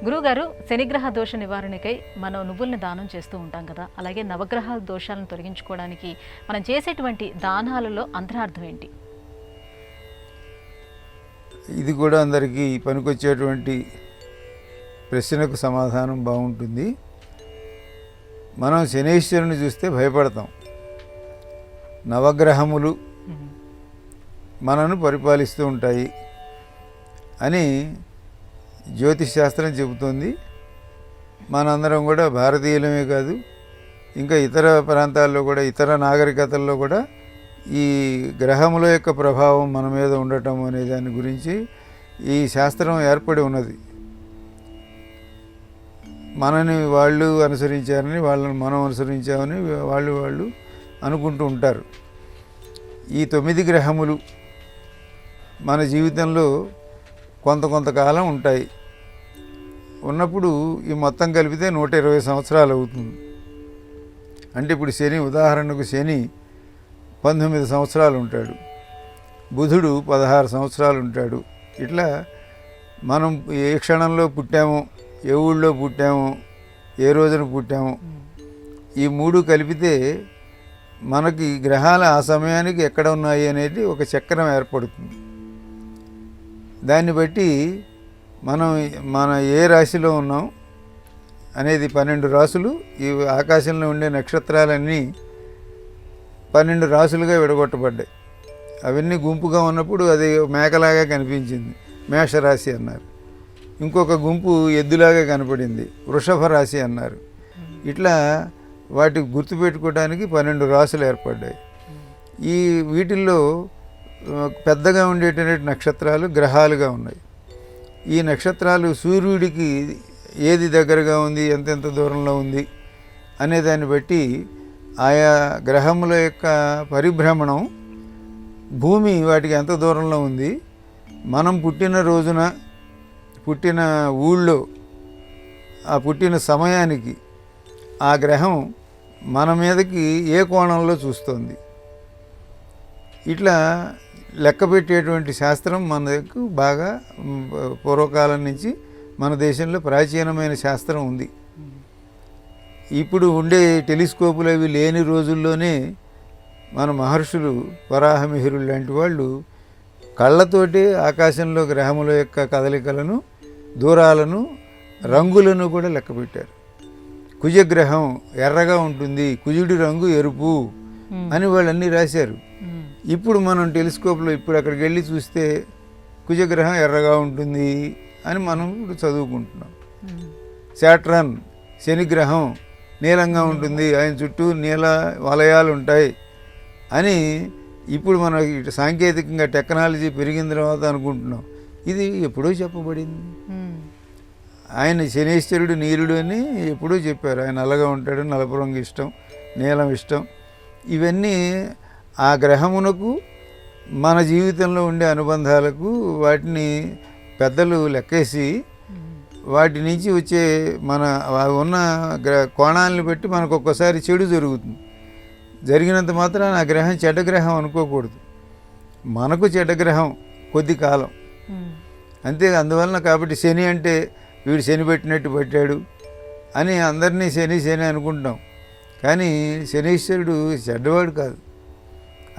గురువుగారు, శనిగ్రహ దోష నివారణకై మనం నువ్వుల్ని దానం చేస్తూ ఉంటాం కదా, అలాగే నవగ్రహ దోషాలను తొలగించుకోవడానికి మనం చేసేటువంటి దానాలలో అంతరార్థం ఏంటి? ఇది కూడా అందరికీ పనికొచ్చేటువంటి ప్రశ్నకు సమాధానం బాగుంటుంది. మనం శనీశ్వరుని చూస్తే భయపడతాం. నవగ్రహములు మనను పరిపాలిస్తూ ఉంటాయి అని జ్యోతిష్ శాస్త్రం చెబుతోంది. మనందరం కూడా భారతీయులమే కాదు, ఇంకా ఇతర ప్రాంతాల్లో కూడా, ఇతర నాగరికతల్లో కూడా ఈ గ్రహముల యొక్క ప్రభావం మన మీద ఉండటం అనే దాని గురించి ఈ శాస్త్రం ఏర్పడి ఉన్నది. మనని వాళ్ళు అనుసరించారని, వాళ్ళని మనం అనుసరించామని వాళ్ళు అనుకుంటూ ఉంటారు. ఈ 9 గ్రహములు మన జీవితంలో కొంతకాలం ఉంటాయి. ఉన్నప్పుడు ఈ మొత్తం కలిపితే 120 సంవత్సరాలు అవుతుంది. అంటే ఇప్పుడు శని, ఉదాహరణకు శని 19 సంవత్సరాలు ఉంటాడు, బుధుడు 16 సంవత్సరాలు ఉంటాడు. ఇట్లా మనం ఏ క్షణంలో పుట్టామో, ఏ ఊళ్ళో పుట్టామో, ఏ రోజున పుట్టామో, ఈ 3 కలిపితే మనకి గ్రహాలు ఆ సమయానికి ఎక్కడ ఉన్నాయి అనేది ఒక చక్రం ఏర్పడుతుంది. దాన్ని బట్టి మన ఏ రాశిలో ఉన్నాం అనేది 12 రాసులు, ఈ ఆకాశంలో ఉండే నక్షత్రాలన్నీ 12 రాసులుగా విడగొట్టబడ్డాయి. అవన్నీ గుంపుగా ఉన్నప్పుడు అది మేకలాగా కనిపించింది, మేషరాశి అన్నారు. ఇంకొక గుంపు ఎద్దులాగా కనపడింది, వృషభ రాశి అన్నారు. ఇట్లా వాటికి గుర్తుపెట్టుకోవడానికి 12 రాసులు ఏర్పడ్డాయి. ఈ వీటిల్లో పెద్దగా ఉండేటువంటి నక్షత్రాలు గ్రహాలుగా ఉన్నాయి. ఈ నక్షత్రాలు సూర్యుడికి ఏది దగ్గరగా ఉంది, ఎంతెంత దూరంలో ఉంది అనే దాన్ని బట్టి ఆయా గ్రహముల యొక్క పరిభ్రమణం, భూమి వాటికి ఎంత దూరంలో ఉంది, మనం పుట్టిన రోజున, పుట్టిన ఊళ్ళో, ఆ పుట్టిన సమయానికి ఆ గ్రహం మన మీదకి ఏ కోణంలో చూస్తుంది, ఇట్లా లెక్క పెట్టేటువంటి శాస్త్రం మనకు బాగా పూర్వకాలం నుంచి మన దేశంలో ప్రాచీనమైన శాస్త్రం ఉంది. ఇప్పుడు ఉండే టెలిస్కోపులు అవి లేని రోజుల్లోనే మన మహర్షులు, వరాహమిహిరులు లాంటి వాళ్ళు కళ్ళతోటి ఆకాశంలో గ్రహముల యొక్క కదలికలను, దూరాలను, రంగులను కూడా లెక్క పెట్టారు. కుజగ్రహం ఎర్రగా ఉంటుంది, కుజుడి రంగు ఎరుపు అని వాళ్ళన్నీ రాశారు. ఇప్పుడు మనం టెలిస్కోప్లో ఇప్పుడు అక్కడికి వెళ్ళి చూస్తే కుజగ్రహం ఎర్రగా ఉంటుంది అని మనం ఇప్పుడు చదువుకుంటున్నాం. శాట్రన్, శనిగ్రహం నీలంగా ఉంటుంది, ఆయన చుట్టూ నీల వలయాలు ఉంటాయి అని ఇప్పుడు మన సాంకేతికంగా టెక్నాలజీ పెరిగిన తర్వాత అనుకుంటున్నాం. ఇది ఎప్పుడో చెప్పబడింది. ఆయన శనీశ్వరుడు నీలుడు అని ఎప్పుడూ చెప్పారు. ఆయన నల్లగా ఉంటాడు, నలుపు రంగు ఇష్టం, నీలం ఇష్టం. ఇవన్నీ ఆ గ్రహమునకు మన జీవితంలో ఉండే అనుబంధాలకు వాటిని పెద్దలు లెక్కేసి వాటి నుంచి వచ్చే మన ఉన్న కోణాలను బట్టి మనకు ఒక్కోసారి చెడు జరుగుతుంది. జరిగినంత మాత్రాన ఆ గ్రహం చెడ్డ గ్రహం అనుకోకూడదు. మనకు చెడ్డ గ్రహం కొద్ది కాలం అంతే. అందువలన కాబట్టి శని అంటే వీడు శని పెట్టినట్టు పెట్టాడు అని అందరినీ శని శని అనుకుంటాం. కానీ శనీశ్వరుడు చెడ్డవాడు కాదు.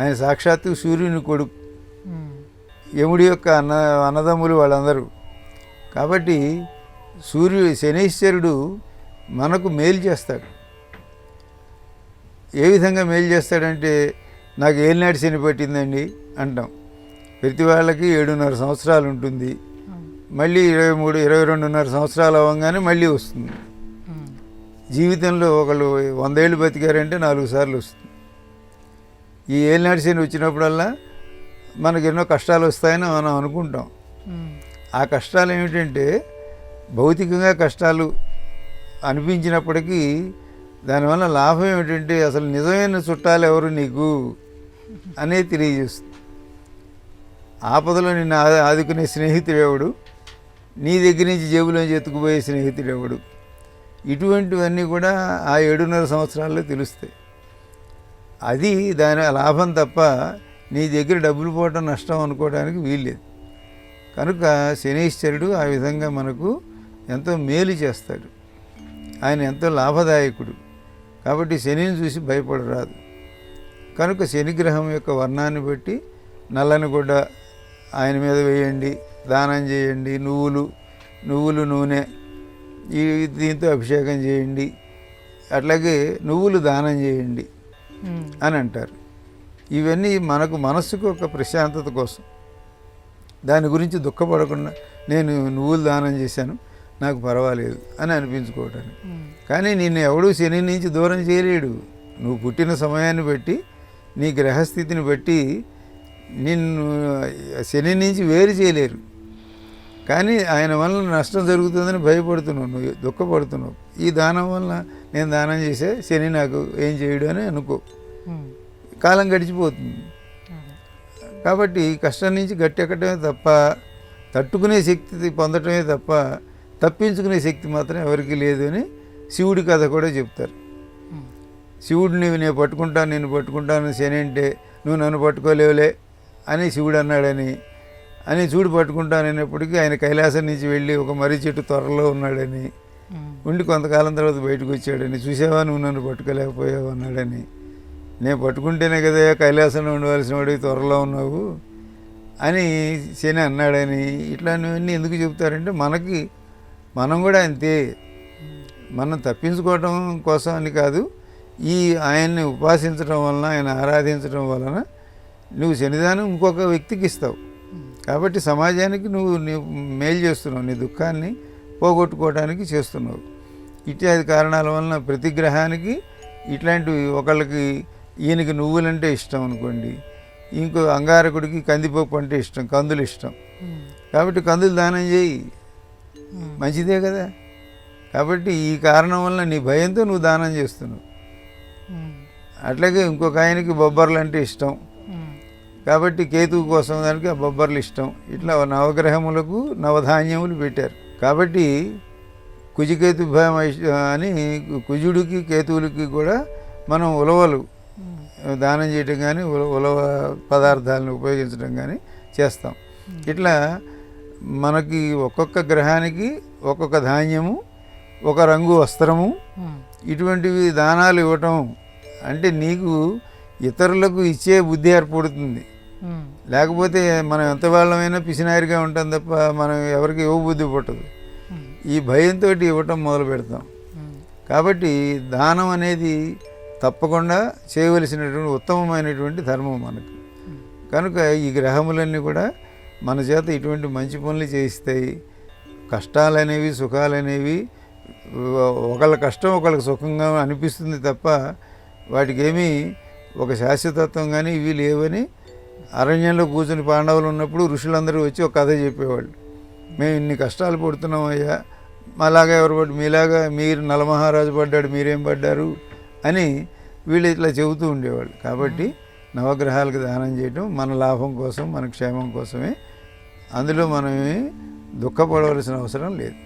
ఆయన సాక్షాత్తు సూర్యుని కొడుకు, యముడి యొక్క అన్నదమ్ములు వాళ్ళందరూ. కాబట్టి శనీశ్వరుడు మనకు మేలు చేస్తాడు. ఏ విధంగా మేలు చేస్తాడంటే, నాకు ఏలినాటి శని పట్టిందండి అంటాం. ప్రతి వాళ్ళకి 7.5 సంవత్సరాలు ఉంటుంది, మళ్ళీ 22.5 సంవత్సరాలు అవ్వగానే మళ్ళీ వస్తుంది. జీవితంలో ఒకళ్ళు 100 ఏళ్ళు బతికారంటే 4 సార్లు వస్తుంది. ఈ ఏలినాటి శని వచ్చినప్పుడల్లా మనకు ఎన్నో కష్టాలు వస్తాయని మనం అనుకుంటాం. ఆ కష్టాలు ఏమిటంటే, భౌతికంగా కష్టాలు అనిపించినప్పటికీ దానివల్ల లాభం ఏమిటంటే, అసలు నిజమైన చుట్టాలు ఎవరు నీకు అనేది తెలియజేస్తుంది. ఆపదలో నిన్ను ఆదుకునే స్నేహితుడెవడు, నీ దగ్గర నుంచి జేబులోంచి ఎత్తుకుపోయే స్నేహితుడెవడు, ఇటువంటివన్నీ కూడా ఆ 7.5 సంవత్సరాల్లో తెలుస్తాయి. అది దాని లాభం తప్ప నీ దగ్గర డబ్బులు పోవటం నష్టం అనుకోవడానికి వీల్లేదు. కనుక శనీశ్వరుడు ఆ విధంగా మనకు ఎంతో మేలు చేస్తాడు, ఆయన ఎంతో లాభదాయకుడు. కాబట్టి శనిని చూసి భయపడరాదు. కనుక శనిగ్రహం యొక్క వర్ణాన్ని బట్టి నల్లని గుడ్డ ఆయన మీద వేయండి, దానం చేయండి, నువ్వులు నూనె దీంతో అభిషేకం చేయండి, అట్లాగే నువ్వులు దానం చేయండి అని అంటారు. ఇవన్నీ మనకు మనస్సుకు ఒక ప్రశాంతత కోసం, దాని గురించి దుఃఖపడకుండా నేను నువ్వులు దానం చేశాను నాకు పర్వాలేదు అని అనిపించుకోవటానికి. కానీ నిన్ను ఎవడూ శని నుంచి దూరం చేయలేడు. నువ్వు పుట్టిన సమయాన్ని బట్టి నీ గ్రహస్థితిని బట్టి నిన్ను శని నుంచి వేరు చేయలేరు. కానీ ఆయన వల్ల నష్టం జరుగుతుందని భయపడుతున్నావు, నువ్వు దుఃఖపడుతున్నావు. ఈ దానం వల్ల నేను దానం చేసే శని నాకు ఏం చేయడు అని అనుకో, కాలం గడిచిపోతుంది. కాబట్టి కష్టం నుంచి గట్టెక్కడమే తప్ప, తట్టుకునే శక్తి పొందటమే తప్ప తప్పించుకునే శక్తి మాత్రం ఎవరికి లేదు అని శివుడి కథ కూడా చెప్తారు. శివుడిని నేను పట్టుకుంటాను శని అంటే నువ్వు నన్ను పట్టుకోలేవులే అని శివుడు అన్నాడని శివుడు పట్టుకుంటానన్నప్పటికీ ఆయన కైలాసం నుంచి వెళ్ళి ఒక మర్రి చెట్టు త్వరలో ఉన్నాడని, ఉండి కొంతకాలం తర్వాత బయటకు వచ్చాడని, చూసావా నువ్వు నన్ను పట్టుకోలేకపోయావు అన్నాడని, నేను పట్టుకుంటేనే కదా కైలాసంలో ఉండవలసిన వాడికి త్వరలో ఉన్నావు అని శని అన్నాడని. ఇట్లాంటివన్నీ ఎందుకు చెప్తారంటే మనం కూడా అంతే, మనం తప్పించుకోవటం కోసం అని కాదు, ఈ ఆయన్ని ఉపాసించడం వలన, ఆయన ఆరాధించడం వలన నువ్వు శనిదానం ఇంకొక వ్యక్తికి ఇస్తావు. కాబట్టి సమాజానికి నువ్వు మేలు చేస్తున్నావు, నీ దుఃఖాన్ని పోగొట్టుకోవడానికి చేస్తున్నావు. ఇత్యాది కారణాల వలన ప్రతి గ్రహానికి ఇట్లాంటివి, ఒకళ్ళకి ఈయనకి నువ్వులంటే ఇష్టం అనుకోండి, ఇంకో అంగారకుడికి కందిపప్పు అంటే ఇష్టం, కందులు ఇష్టం. కాబట్టి కందులు దానం చేయి, మంచిదే కదా. కాబట్టి ఈ కారణం వల్ల నీ భయంతో నువ్వు దానం చేస్తున్నావు. అట్లాగే ఇంకొక ఆయనకి బొబ్బర్లు అంటే ఇష్టం, కాబట్టి కేతువు కోసం దానికి ఆ బొబ్బర్లు ఇష్టం. ఇట్లా నవగ్రహములకు నవధాన్యములు పెట్టారు. కాబట్టి కుజికేతు భయం అని కుజుడికి కేతువులకి కూడా మనం ఉలవలు దానం చేయటం కానీ ఉలవ పదార్థాలను ఉపయోగించడం కానీ చేస్తాం. ఇట్లా మనకి ఒక్కొక్క గ్రహానికి ఒక్కొక్క ధాన్యము, ఒక రంగు వస్త్రము, ఇటువంటివి దానాలు ఇవ్వటం అంటే నీకు ఇతరులకు ఇచ్చే బుద్ధి ఏర్పడుతుంది. లేకపోతే మనం ఎంత వాళ్ళమైనా పిసినారిగా ఉంటాం తప్ప మనం ఎవరికి ఇవ్వ బుద్ధి పుట్టదు. ఈ భయంతో ఇవ్వటం మొదలు పెడతాం. కాబట్టి దానం అనేది తప్పకుండా చేయవలసినటువంటి ఉత్తమమైనటువంటి ధర్మం మనకు. కనుక ఈ గ్రహములన్నీ కూడా మన చేత ఇటువంటి మంచి పనులు చేయిస్తాయి. కష్టాలనేవి సుఖాలనేవి ఒకళ్ళ కష్టం ఒకళ్ళకి సుఖంగా అనిపిస్తుంది తప్ప వాటికి ఏమీ ఒక శాశ్వతత్వం కానీ ఇవి లేవని అరణ్యంలో కూర్చుని పాండవులు ఉన్నప్పుడు ఋషులందరూ వచ్చి ఒక కథ చెప్పేవాళ్ళు. మేము ఇన్ని కష్టాలు పడుతున్నాం అయ్యా, మాలాగా ఎవరు పడ్డు, మీలాగా మీరు నలమహారాజు పడ్డాడు, మీరేం పడ్డారు అని వీళ్ళు ఇట్లా చెబుతూ ఉండేవాళ్ళు. కాబట్టి నవగ్రహాలకు దానం చేయడం మన లాభం కోసం, మన క్షేమం కోసమే. అందులో మనమేమి దుఃఖపడవలసిన అవసరం లేదు.